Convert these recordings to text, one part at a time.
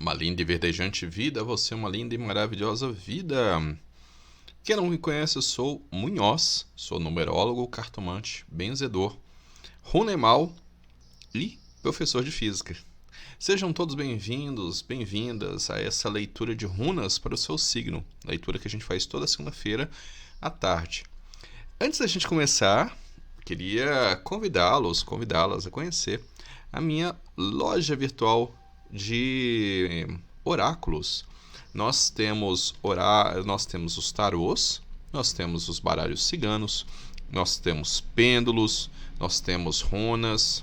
Uma linda e verdejante vida, você é uma linda e maravilhosa vida. Quem não me conhece, eu sou Munhoz, sou numerólogo, cartomante, benzedor, runemal e professor de física. Sejam todos bem-vindos, bem-vindas a essa leitura de runas para o seu signo, leitura que a gente faz toda segunda-feira à tarde. Antes da gente começar, queria convidá-las a conhecer a minha loja virtual de oráculos. Nós temos os tarôs, nós temos os baralhos ciganos, nós temos pêndulos, nós temos runas,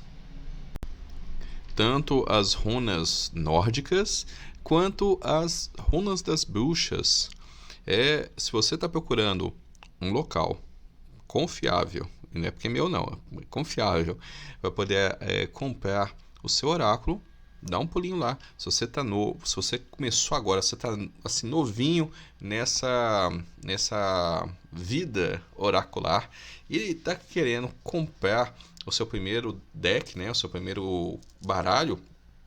tanto as runas nórdicas quanto as runas das bruxas. Se você está procurando um local confiável, não é porque é meu não, é confiável, para poder comprar o seu oráculo, dá um pulinho lá. Se você tá novo, se você começou agora, você tá assim novinho nessa vida oracular e está querendo comprar o seu primeiro deck, né, o seu primeiro baralho,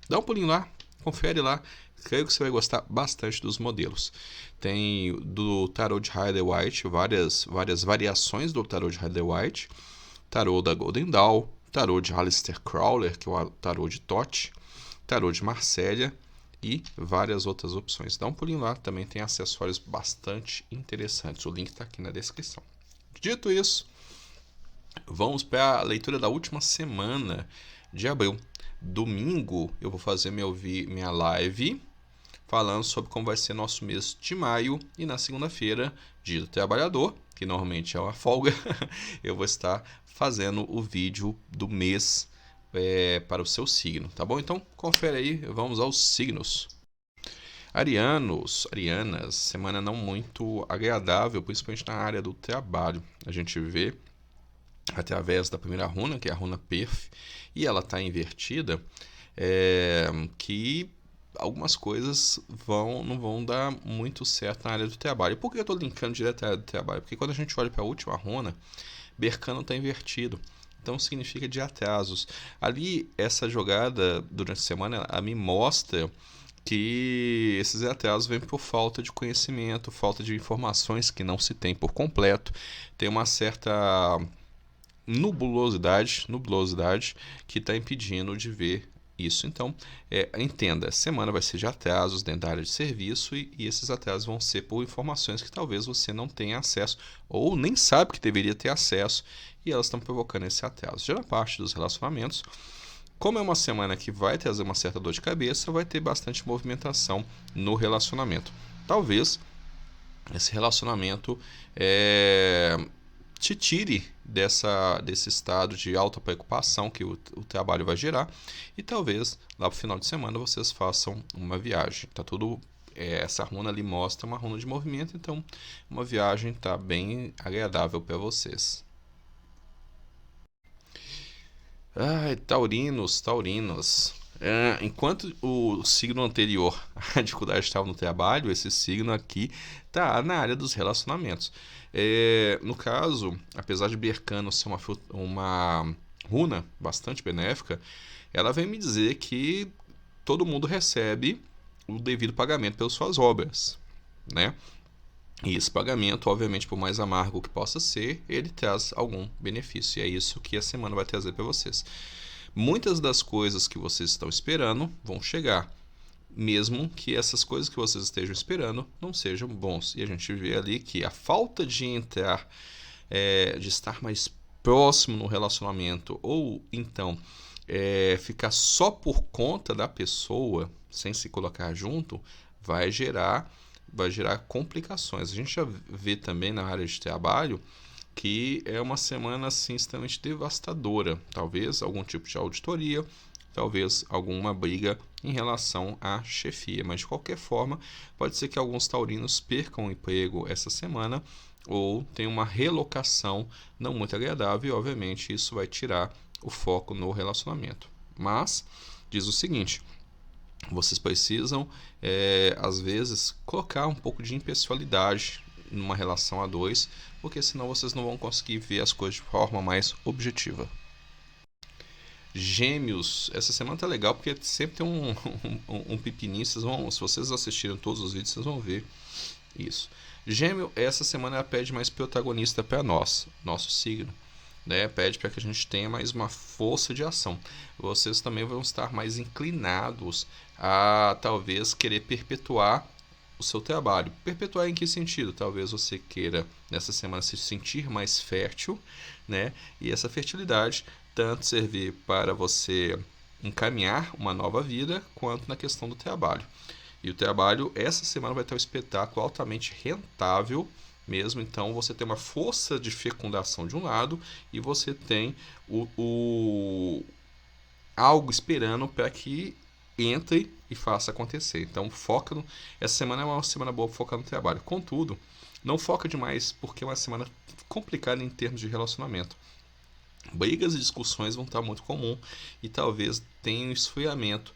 dá um pulinho lá, confere lá. Creio que você vai gostar bastante dos modelos. Tem do Tarot de Rider-Waite várias variações do Tarot de Rider-Waite, Tarot da Golden Dawn, Tarot de Aleister Crowler, que é o Tarot de Thoth, Tarot de Marselha e várias outras opções. Dá um pulinho lá, também tem acessórios bastante interessantes. O link está aqui na descrição. Dito isso, vamos para a leitura da última semana de abril. Domingo eu vou fazer minha live falando sobre como vai ser nosso mês de maio. E na segunda-feira, dia do trabalhador, que normalmente é uma folga, eu vou estar fazendo o vídeo do mês para o seu signo, tá bom? Então, confere aí, vamos aos signos. Arianos, Arianas, semana não muito agradável, principalmente na área do trabalho. A gente vê através da primeira runa, que é a runa Perf, e ela está invertida, que algumas coisas não vão dar muito certo na área do trabalho. Por que eu estou linkando direto à área do trabalho? Porque quando a gente olha para a última runa, Bercano está invertido. Então significa de atrasos. Ali, essa jogada durante a semana, ela me mostra que esses atrasos vêm por falta de conhecimento, falta de informações que não se tem por completo. Tem uma certa nubulosidade que está impedindo de ver isso. Então, entenda, a semana vai ser de atrasos dentro da área de serviço e esses atrasos vão ser por informações que talvez você não tenha acesso ou nem sabe que deveria ter acesso e elas estão provocando esse atraso. Já na parte dos relacionamentos, como é uma semana que vai trazer uma certa dor de cabeça, vai ter bastante movimentação no relacionamento. Talvez esse relacionamento te tire desse estado de alta preocupação que o trabalho vai gerar e talvez lá pro final de semana vocês façam uma viagem. Tá tudo essa runa ali mostra uma runa de movimento, então uma viagem tá bem agradável para vocês. Ai, taurinos. Enquanto o signo anterior, a dificuldade estava no trabalho, esse signo aqui está na área dos relacionamentos. No caso, apesar de Bercano ser uma runa bastante benéfica, ela vem me dizer que todo mundo recebe o devido pagamento pelas suas obras, né? E esse pagamento, obviamente, por mais amargo que possa ser, ele traz algum benefício. E é isso que a semana vai trazer para vocês. Muitas das coisas que vocês estão esperando vão chegar, mesmo que essas coisas que vocês estejam esperando não sejam bons. E a gente vê ali que a falta de entrar, de estar mais próximo no relacionamento, ou então ficar só por conta da pessoa, sem se colocar junto, vai gerar complicações. A gente já vê também na área de trabalho que é uma semana assim extremamente devastadora. Talvez algum tipo de auditoria, talvez alguma briga em relação à chefia. Mas de qualquer forma, pode ser que alguns taurinos percam o emprego essa semana ou tenham uma relocação não muito agradável e obviamente isso vai tirar o foco no relacionamento. Mas diz o seguinte: vocês precisam, às vezes, colocar um pouco de impessoalidade numa relação a dois, porque senão vocês não vão conseguir ver as coisas de forma mais objetiva. Gêmeos, essa semana tá legal porque sempre tem um pepininho, se vocês assistiram todos os vídeos, vocês vão ver isso. Gêmeo, essa semana pede mais protagonista para nós, nosso signo. Né? Pede para que a gente tenha mais uma força de ação. Vocês também vão estar mais inclinados a talvez querer perpetuar o seu trabalho. Perpetuar em que sentido? Talvez você queira nessa semana se sentir mais fértil, né? E essa fertilidade tanto servir para você encaminhar uma nova vida, quanto na questão do trabalho. E o trabalho, essa semana, vai ter um espetáculo altamente rentável mesmo. Então, você tem uma força de fecundação de um lado e você tem algo esperando para que entre e faça acontecer. Então, foca no... Essa semana é uma semana boa para focar no trabalho. Contudo, não foca demais porque é uma semana complicada em termos de relacionamento. Brigas e discussões vão estar muito comum e talvez tenha um esfriamento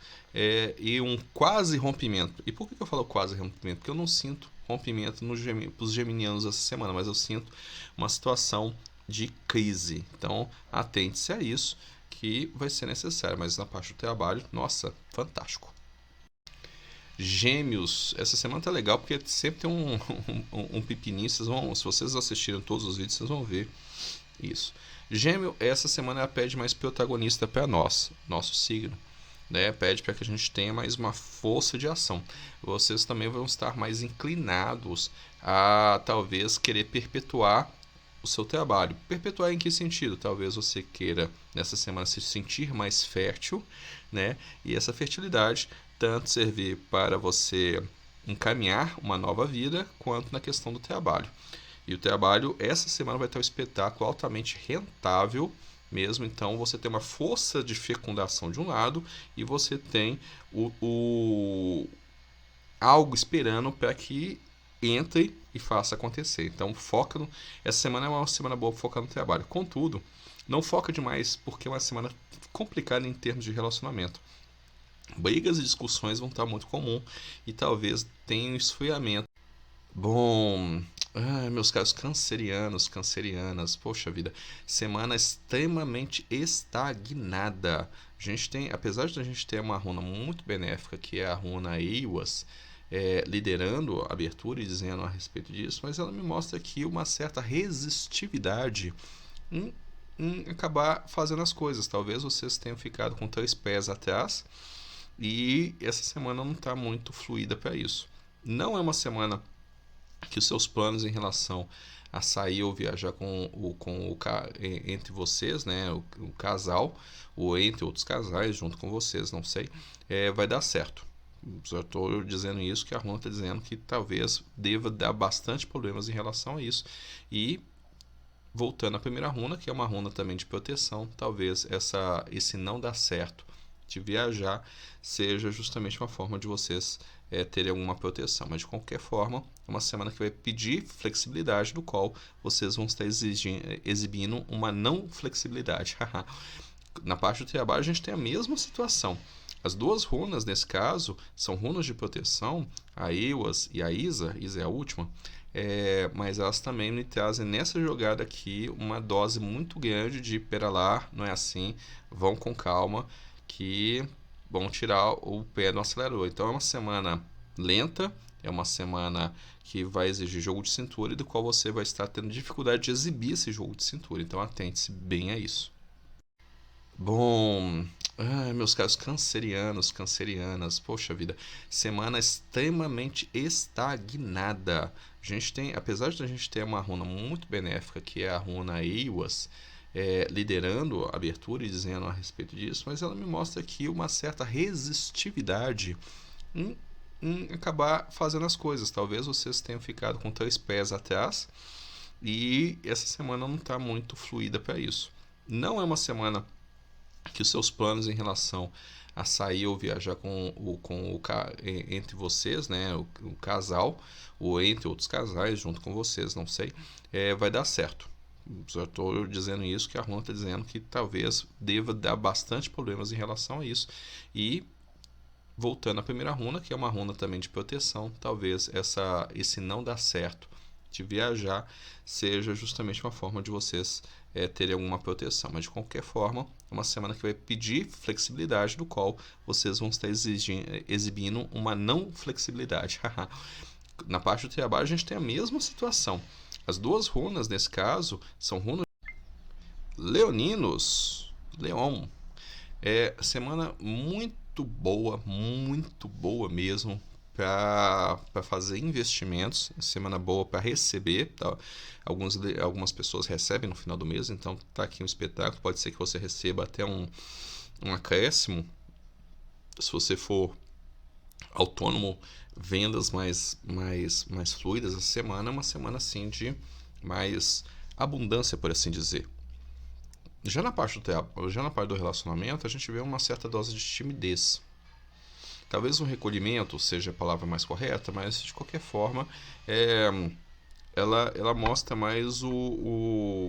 e um quase rompimento. E por que eu falo quase rompimento? Porque eu não sinto rompimento para os geminianos essa semana, mas eu sinto uma situação de crise. Então, atente-se a isso, que vai ser necessário. Mas na parte do trabalho, nossa, fantástico. Gêmeos, essa semana tá legal porque sempre tem um pepininho, se vocês assistiram todos os vídeos, vocês vão ver isso. Gêmeo, essa semana pede mais protagonista para nós, nosso signo. Né? Pede para que a gente tenha mais uma força de ação. Vocês também vão estar mais inclinados a talvez querer perpetuar o seu trabalho. Perpetuar em que sentido? Talvez você queira nessa semana se sentir mais fértil, né? E essa fertilidade tanto servir para você encaminhar uma nova vida, quanto na questão do trabalho. E o trabalho, essa semana, vai ter um espetáculo altamente rentável mesmo. Então, você tem uma força de fecundação de um lado e você tem algo esperando para que entre e faça acontecer. Então, foca no... Essa semana é uma semana boa para focar no trabalho. Contudo, não foca demais porque é uma semana complicada em termos de relacionamento. Brigas e discussões vão estar muito comum e talvez tenha um esfriamento. Bom, meus caros cancerianas, poxa vida, semana extremamente estagnada. A gente tem, apesar de a gente ter uma runa muito benéfica, que é a runa Eiwas, liderando a abertura e dizendo a respeito disso, mas ela me mostra aqui uma certa resistividade em acabar fazendo as coisas. Talvez vocês tenham ficado com 3 pés atrás e essa semana não está muito fluida para isso. Não é uma semana que os seus planos em relação a sair ou viajar entre vocês, né, o casal, ou entre outros casais junto com vocês, não sei, vai dar certo. Só estou dizendo isso, que a runa está dizendo que talvez deva dar bastante problemas em relação a isso. E voltando à primeira runa, que é uma runa também de proteção, talvez esse não dar certo de viajar seja justamente uma forma de vocês terem alguma proteção. Mas de qualquer forma, é uma semana que vai pedir flexibilidade, do qual vocês vão estar exibindo uma não flexibilidade. Na parte do trabalho, a gente tem a mesma situação. As duas runas, nesse caso, são runas de proteção, a Eiwas e a Isa é a última, mas elas também me trazem nessa jogada aqui uma dose muito grande de pera lá, não é assim, vão com calma, que vão tirar o pé do acelerador. Então é uma semana lenta, é uma semana que vai exigir jogo de cintura e do qual você vai estar tendo dificuldade de exibir esse jogo de cintura. Então atente-se bem a isso. Bom, meus caros cancerianas, poxa vida, semana extremamente estagnada. A gente tem, apesar de a gente ter uma runa muito benéfica, que é a runa Eiwas, liderando a abertura e dizendo a respeito disso, mas ela me mostra aqui uma certa resistividade em acabar fazendo as coisas. Talvez vocês tenham ficado com 3 pés atrás e essa semana não está muito fluida para isso. Não é uma semana que os seus planos em relação a sair ou viajar entre vocês, né, o casal, ou entre outros casais junto com vocês, não sei, vai dar certo. Só estou dizendo isso, que a runa está dizendo que talvez deva dar bastante problemas em relação a isso. E voltando à primeira runa, que é uma runa também de proteção, talvez esse não dar certo de viajar seja justamente uma forma de vocês terem alguma proteção. Mas de qualquer forma, é uma semana que vai pedir flexibilidade, do qual vocês vão estar exibindo uma não flexibilidade. Na parte do trabalho a gente tem a mesma situação. As duas runas, nesse caso, são runas leoninos. Leão. Semana muito boa mesmo para fazer investimentos. Semana boa para receber. Tá? Algumas pessoas recebem no final do mês, então tá aqui um espetáculo. Pode ser que você receba até um acréscimo. Se você for autônomo, vendas mais fluidas. A semana é uma semana assim de mais abundância, por assim dizer. Já na parte do relacionamento, a gente vê uma certa dose de timidez. Talvez um recolhimento seja a palavra mais correta, mas de qualquer forma, ela mostra mais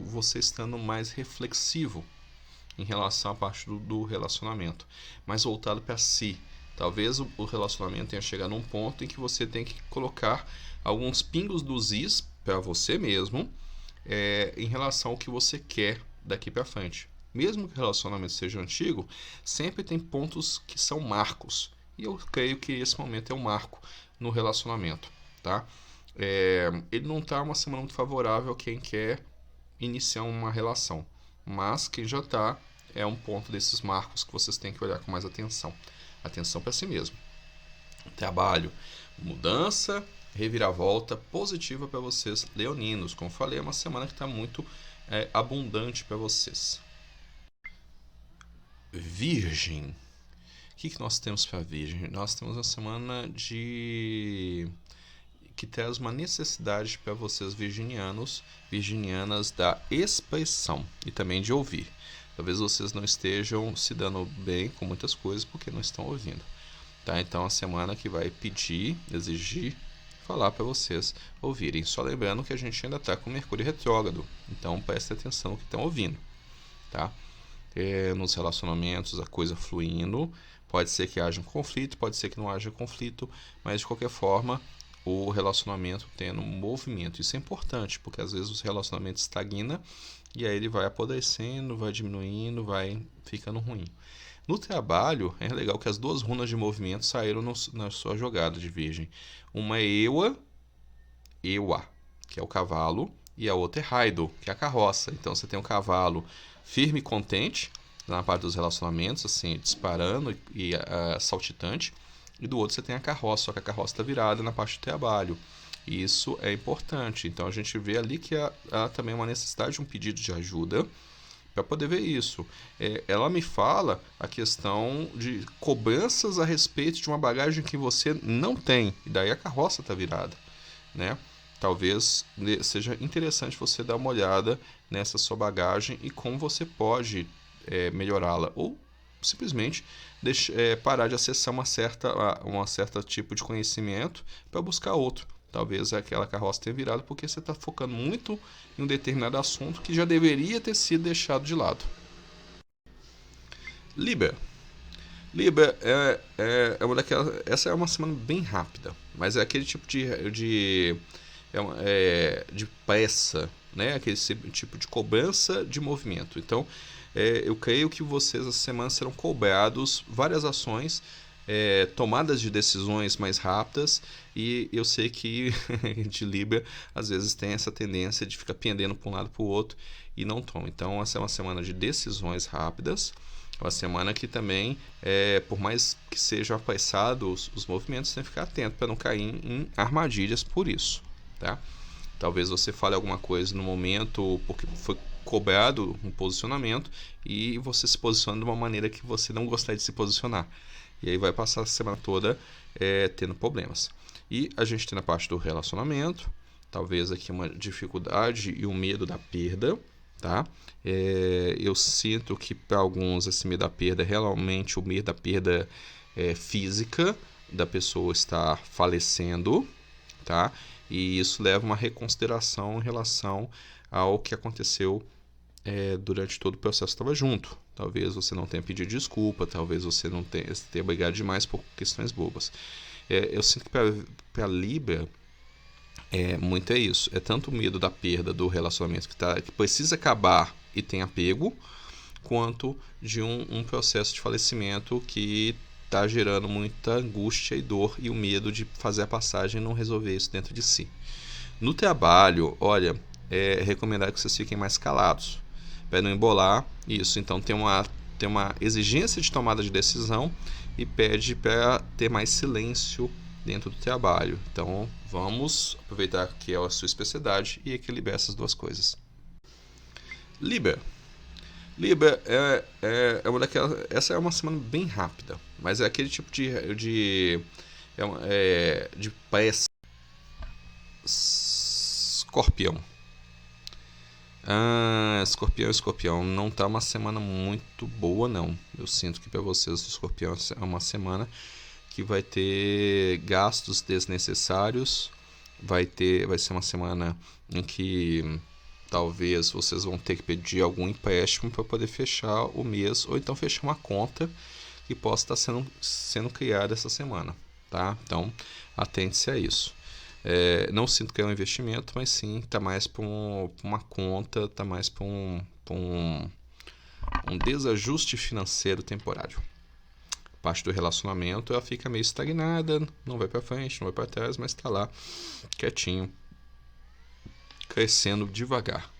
você estando mais reflexivo em relação à parte do relacionamento, mais voltado para si. Talvez o relacionamento tenha chegado num ponto em que você tem que colocar alguns pingos dos is para você mesmo, em relação ao que você quer daqui para frente. Mesmo que o relacionamento seja antigo, sempre tem pontos que são marcos. E eu creio que esse momento é um marco no relacionamento. Tá? Ele não está uma semana muito favorável a quem quer iniciar uma relação. Mas quem já está, é um ponto desses marcos que vocês têm que olhar com mais atenção. Atenção para si mesmo. Trabalho, mudança, reviravolta positiva para vocês, leoninos. Como falei, é uma semana que está muito abundante para vocês. Virgem. O que nós temos para Virgem? Nós temos uma semana que traz uma necessidade para vocês virginianas da expressão e também de ouvir. Talvez vocês não estejam se dando bem com muitas coisas porque não estão ouvindo. Tá? Então, a semana que vai pedir, exigir, falar para vocês ouvirem. Só lembrando que a gente ainda está com Mercúrio retrógrado. Então, preste atenção no que estão ouvindo. Tá? Nos relacionamentos, a coisa fluindo. Pode ser que haja um conflito, pode ser que não haja conflito. Mas, de qualquer forma, o relacionamento tendo um movimento. Isso é importante, porque às vezes o relacionamento estagna e aí ele vai apodrecendo, vai diminuindo, vai ficando ruim. No trabalho, é legal que as duas runas de movimento saíram na sua jogada de Virgem. Uma é Ewa, que é o cavalo, e a outra é Raido, que é a carroça. Então você tem um cavalo firme e contente na parte dos relacionamentos, assim, disparando e saltitante. E do outro você tem a carroça, só que a carroça está virada na parte do trabalho. E isso é importante. Então a gente vê ali que há também uma necessidade de um pedido de ajuda para poder ver isso. Ela me fala a questão de cobranças a respeito de uma bagagem que você não tem. E daí a carroça está virada. Né? Talvez seja interessante você dar uma olhada nessa sua bagagem e como você pode melhorá-la. Ou simplesmente parar de acessar uma certa tipo de conhecimento para buscar outro. Talvez aquela carroça tenha virado porque você está focando muito em um determinado assunto que já deveria ter sido deixado de lado. Libra é uma daquelas. Essa é uma semana bem rápida, mas é aquele tipo de pressa, né? Aquele tipo de cobrança de movimento. Então, eu creio que vocês essa semana serão cobrados várias ações, tomadas de decisões mais rápidas, e eu sei que de Libra às vezes tem essa tendência de ficar pendendo para um lado para o outro e não toma. Então essa é uma semana de decisões rápidas, uma semana que também, por mais que sejam apressados os movimentos, tem que ficar atento para não cair em armadilhas por isso. Tá? Talvez você fale alguma coisa no momento porque foi cobrado um posicionamento e você se posiciona de uma maneira que você não gostaria de se posicionar. E aí vai passar a semana toda tendo problemas. E a gente tem na parte do relacionamento, talvez aqui uma dificuldade e um medo da perda. Tá? Eu sinto que para alguns esse medo da perda é realmente o medo da perda física, da pessoa estar falecendo. Tá? E isso leva a uma reconsideração em relação ao que aconteceu durante todo o processo que estava junto. Talvez você não tenha pedido desculpa, talvez você não tenha brigado demais por questões bobas. Eu sinto que para Libra muito isso. É tanto o medo da perda do relacionamento que precisa acabar e tem apego, quanto de um processo de falecimento que está gerando muita angústia e dor e o medo de fazer a passagem e não resolver isso dentro de si. No trabalho, olha, é recomendado que vocês fiquem mais calados para não embolar isso. Então tem uma exigência de tomada de decisão e pede para ter mais silêncio dentro do trabalho. Então vamos aproveitar que é a sua especialidade e equilibrar essas duas coisas. Libra. Libra é uma daquelas. Essa é uma semana bem rápida, mas é aquele tipo de pressa. Escorpião. Escorpião, não tá uma semana muito boa, não. Eu sinto que para vocês, Escorpião, é uma semana que vai ter gastos desnecessários, vai ser uma semana em que talvez vocês vão ter que pedir algum empréstimo para poder fechar o mês, ou então fechar uma conta que possa estar sendo criada essa semana, tá? Então, atente-se a isso. Não sinto que é um investimento, mas sim está mais para uma conta, está mais para um desajuste financeiro temporário. Parte do relacionamento ela fica meio estagnada, não vai para frente, não vai para trás, mas está lá quietinho, crescendo devagar.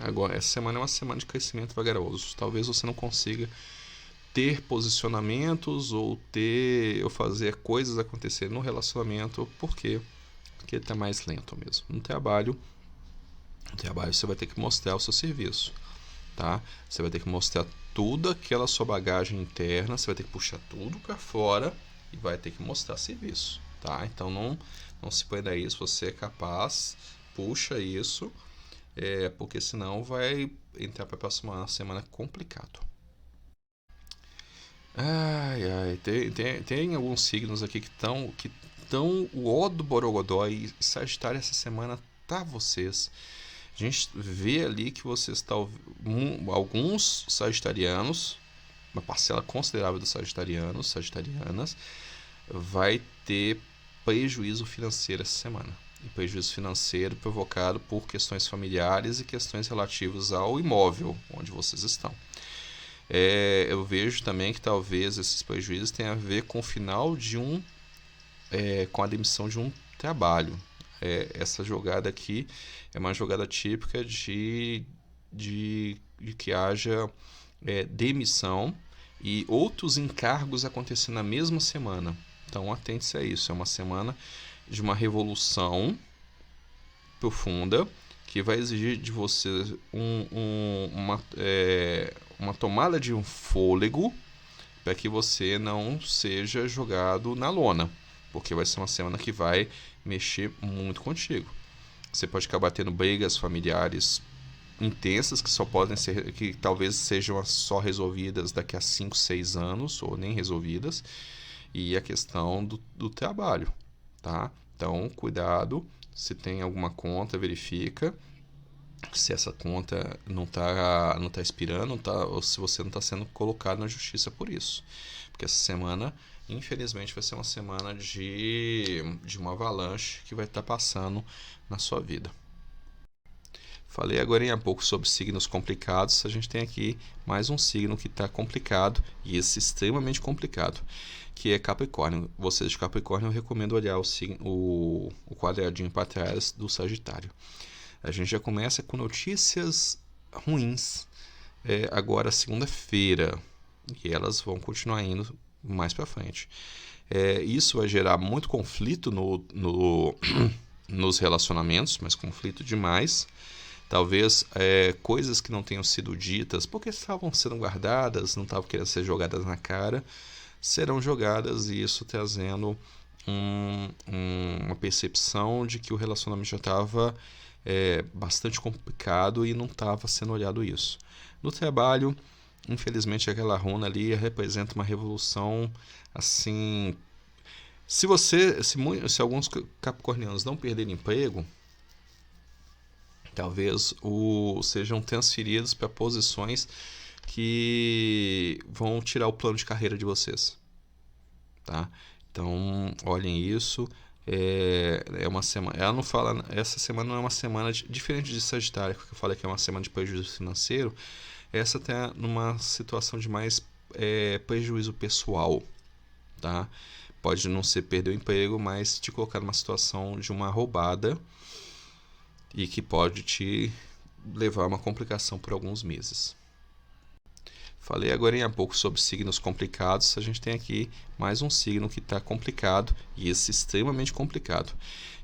Agora, essa semana é uma semana de crescimento vagaroso. Talvez você não consiga ter posicionamentos ou fazer coisas acontecer no relacionamento, porque está mais lento mesmo. No trabalho você vai ter que mostrar o seu serviço, tá? Você vai ter que mostrar toda aquela sua bagagem interna, você vai ter que puxar tudo para fora e vai ter que mostrar serviço, tá? Então não se prenda a isso, você é capaz, puxa isso, porque senão vai entrar para a próxima semana complicado. Tem alguns signos aqui que estão o ó do Borogodó, e Sagitário essa semana tá vocês. A gente vê ali que vocês estão, alguns sagitarianos, uma parcela considerável dos sagitarianas, vai ter prejuízo financeiro essa semana. E prejuízo financeiro provocado por questões familiares e questões relativas ao imóvel onde vocês estão. Eu vejo também que talvez esses prejuízos tenham a ver com o final com a demissão de um trabalho. Essa jogada aqui é uma jogada típica de que haja demissão e outros encargos acontecendo na mesma semana. Então atente-se a isso. É uma semana de uma revolução profunda que vai exigir de você uma tomada de um fôlego para que você não seja jogado na lona, porque vai ser uma semana que vai mexer muito contigo. Você pode acabar tendo brigas familiares intensas que talvez sejam só resolvidas daqui a 5, 6 anos ou nem resolvidas, e a questão do trabalho, tá? Então, cuidado, se tem alguma conta, verifica se essa conta não tá expirando, ou se você não está sendo colocado na justiça por isso. Porque essa semana, infelizmente, vai ser uma semana de uma avalanche que vai estar passando na sua vida. Falei agora há pouco sobre signos complicados. A gente tem aqui mais um signo que está complicado, e esse extremamente complicado, que é Capricórnio. Vocês de Capricórnio, eu recomendo olhar o quadradinho para trás do Sagitário. A gente já começa com notícias ruins agora segunda-feira, e elas vão continuar indo mais para frente. Isso vai gerar muito conflito nos relacionamentos, mas conflito demais. Talvez coisas que não tenham sido ditas, porque estavam sendo guardadas, não estavam querendo ser jogadas na cara, serão jogadas, e isso trazendo uma percepção de que o relacionamento já estava bastante complicado e não estava sendo olhado isso. No trabalho, infelizmente, aquela runa ali representa uma revolução assim. Se alguns capricornianos não perderem emprego, talvez sejam transferidos para posições que vão tirar o plano de carreira de vocês, tá? Então, olhem isso. É uma semana. Ela não fala. Essa semana não é uma semana diferente de Sagitário, que eu falei que é uma semana de prejuízo financeiro. Essa tá numa situação de mais prejuízo pessoal, tá? Pode não ser perder o emprego, mas te colocar numa situação de uma roubada e que pode te levar a uma complicação por alguns meses. Falei agora há pouco sobre signos complicados. A gente tem aqui mais um signo que está complicado, e esse extremamente complicado,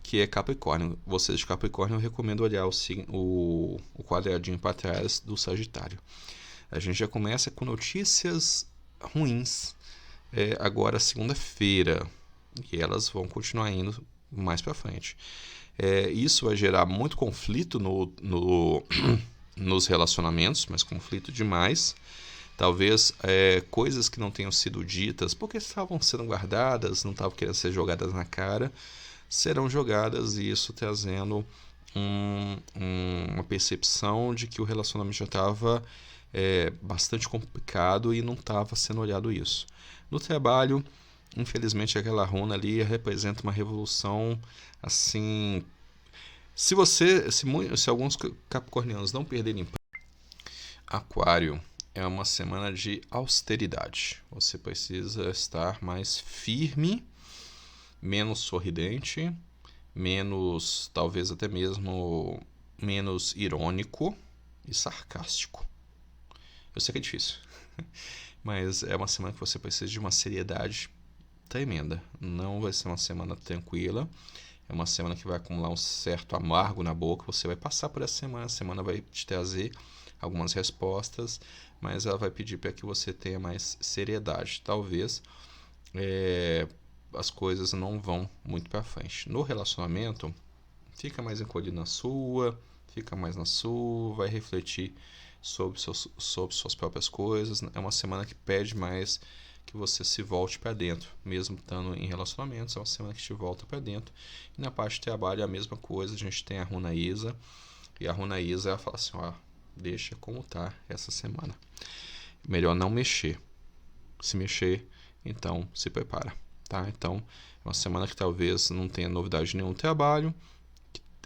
que é Capricórnio. Vocês de Capricórnio, eu recomendo olhar o quadradinho para trás do Sagitário. A gente já começa com notícias ruins agora segunda-feira, e elas vão continuar indo mais para frente. Isso vai gerar muito conflito nos relacionamentos, mas conflito demais. Talvez coisas que não tenham sido ditas, porque estavam sendo guardadas, não estavam querendo ser jogadas na cara, serão jogadas, e isso trazendo uma percepção de que o relacionamento já estava bastante complicado e não estava sendo olhado isso. No trabalho, infelizmente, aquela runa ali representa uma revolução assim. Se alguns capricornianos não perderem Aquário, é uma semana de austeridade. Você precisa estar mais firme, menos sorridente, menos, talvez até mesmo, menos irônico e sarcástico. Eu sei que é difícil, mas é uma semana que você precisa de uma seriedade tremenda. Não vai ser uma semana tranquila. É uma semana que vai acumular um certo amargo na boca. Você vai passar por essa semana. A semana vai te trazer algumas respostas, mas ela vai pedir para que você tenha mais seriedade. Talvez as coisas não vão muito para frente. No relacionamento, fica mais encolhido na sua, fica mais na sua, vai refletir sobre suas próprias coisas. É uma semana que pede mais que você se volte para dentro, mesmo estando em relacionamentos. É uma semana que te volta para dentro. E na parte de trabalho é a mesma coisa. A gente tem a Runa Isa, e a Runa Isa ela fala assim: ó, deixa como tá essa semana. Melhor não mexer. Se mexer, então se prepara, tá? Então é uma semana que talvez não tenha novidade nenhum no trabalho,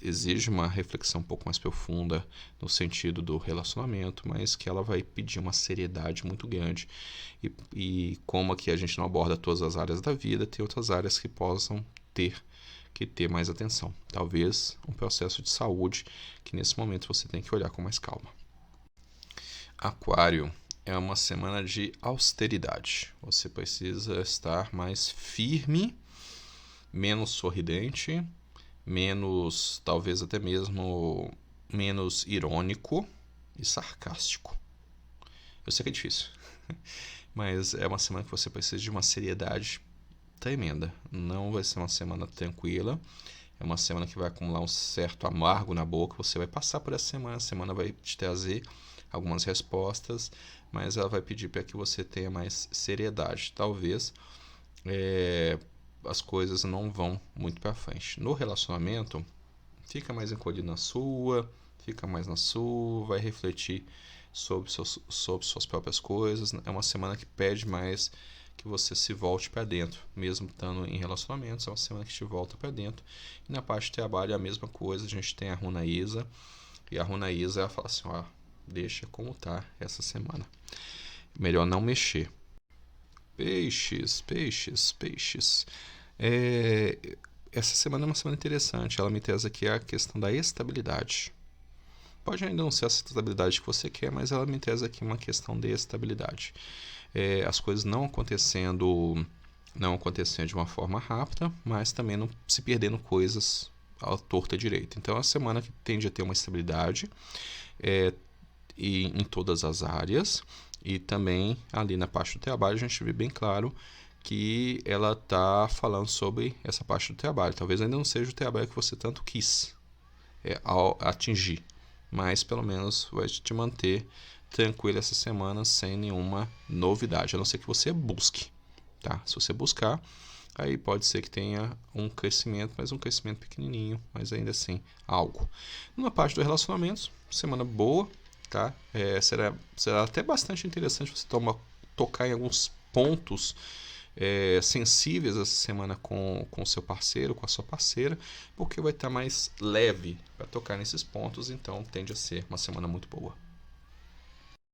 exige uma reflexão um pouco mais profunda no sentido do relacionamento, mas que ela vai pedir uma seriedade muito grande. E como aqui a gente não aborda todas as áreas da vida, tem outras áreas que possam ter que ter mais atenção. Talvez um processo de saúde que nesse momento você tem que olhar com mais calma. Aquário, é uma semana de austeridade. Você precisa estar mais firme, menos sorridente, menos, talvez até mesmo, menos irônico e sarcástico. Eu sei que é difícil, mas é uma semana que você precisa de uma seriedade tremenda. Não vai ser uma semana tranquila. É uma semana que vai acumular um certo amargo na boca. Você vai passar por essa semana. A semana vai te trazer algumas respostas, mas ela vai pedir para que você tenha mais seriedade. Talvez as coisas não vão muito para frente. No relacionamento, fica mais encolhido na sua, fica mais na sua, vai refletir sobre suas próprias coisas. É uma semana que pede mais que você se volte para dentro, mesmo estando em relacionamentos. É uma semana que te volta para dentro. E na parte de trabalho é a mesma coisa. A gente tem a Runa Isa, e a Runa Isa ela fala assim: ó, deixa como tá essa semana. Melhor não mexer. Peixes. Essa semana é uma semana interessante. Ela me traz aqui a questão da estabilidade. Pode ainda não ser a estabilidade que você quer, mas ela me traz aqui uma questão de estabilidade. As coisas não acontecendo de uma forma rápida, mas também não se perdendo coisas à torta direita. Então é uma semana que tende a ter uma estabilidade e em todas as áreas, e também ali na parte do trabalho a gente vê bem claro que ela está falando sobre essa parte do trabalho. Talvez ainda não seja o trabalho que você tanto quis atingir, mas pelo menos vai te manter tranquilo essa semana sem nenhuma novidade, a não ser que você busque, tá? Se você buscar, aí pode ser que tenha um crescimento, mas um crescimento pequenininho, mas ainda assim algo. Numa parte dos relacionamentos, semana boa, tá? Será até bastante interessante você tocar em alguns pontos sensíveis essa semana com o seu parceiro, com a sua parceira, porque vai estar mais leve para tocar nesses pontos, então tende a ser uma semana muito boa.